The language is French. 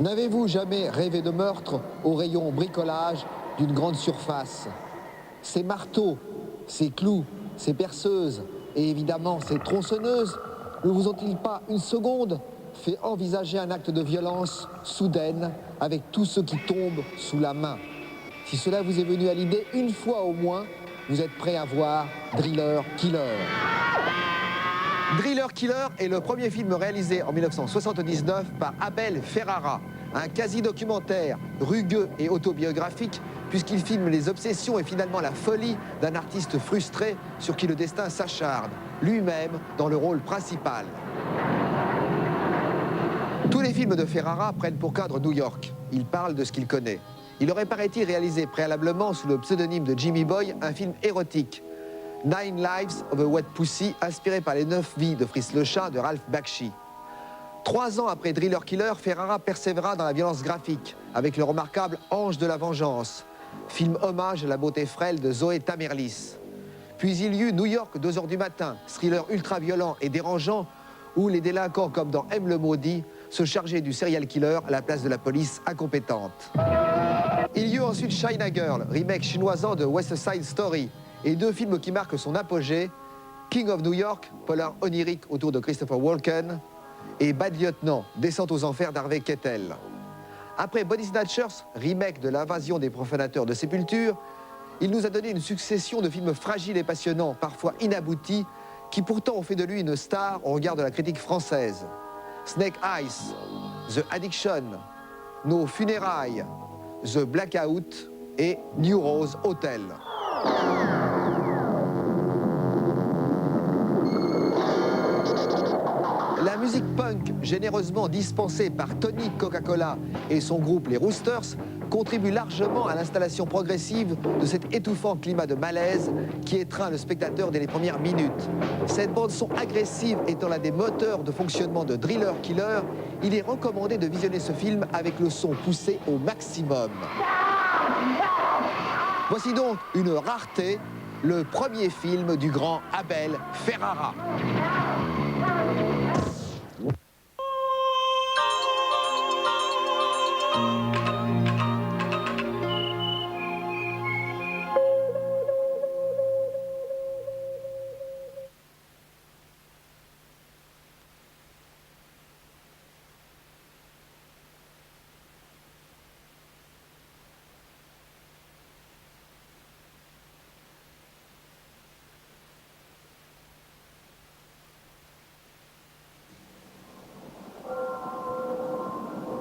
N'avez-vous jamais rêvé de meurtre au rayon bricolage d'une grande surface? Ces marteaux, ces clous, ces perceuses et évidemment ces tronçonneuses ne vous ont-ils pas une seconde fait envisager un acte de violence soudaine avec tout ce qui tombe sous la main? Si cela vous est venu à l'idée une fois au moins, vous êtes prêt à voir Driller Killer. Driller Killer est le premier film réalisé en 1979 par Abel Ferrara, un quasi-documentaire rugueux et autobiographique puisqu'il filme les obsessions et finalement la folie d'un artiste frustré sur qui le destin s'acharne, lui-même dans le rôle principal. Tous les films de Ferrara prennent pour cadre New York. Il parle de ce qu'il connaît. Il aurait, paraît-il, réalisé préalablement sous le pseudonyme de Jimmy Boy un film érotique, Nine Lives of a Wet Pussy, inspiré par les 9 vies de Fritz le chat de Ralph Bakshi. 3 ans après Driller Killer, Ferrara persévéra dans la violence graphique avec le remarquable Ange de la Vengeance, film hommage à la beauté frêle de Zoé Tamerlis. Puis il y eut New York, 2 heures du matin, thriller ultra-violent et dérangeant où les délinquants, comme dans M le Maudit, se chargeaient du serial killer à la place de la police incompétente. Il y eut ensuite China Girl, remake chinoisant de West Side Story, et 2 films qui marquent son apogée, King of New York, polar onirique autour de Christopher Walken, et Bad Lieutenant, descente aux enfers d'Harvey Keitel. Après Body Snatchers, remake de l'invasion des profanateurs de sépulture, il nous a donné une succession de films fragiles et passionnants, parfois inaboutis, qui pourtant ont fait de lui une star au regard de la critique française. Snake Eyes, The Addiction, Nos funérailles, The Blackout et New Rose Hotel. La musique punk, généreusement dispensée par Tony Coca-Cola et son groupe les Roosters, contribue largement à l'installation progressive de cet étouffant climat de malaise qui étreint le spectateur dès les premières minutes. Cette bande-son agressive étant l'un des moteurs de fonctionnement de Driller Killer, il est recommandé de visionner ce film avec le son poussé au maximum. Voici donc une rareté, le premier film du grand Abel Ferrara.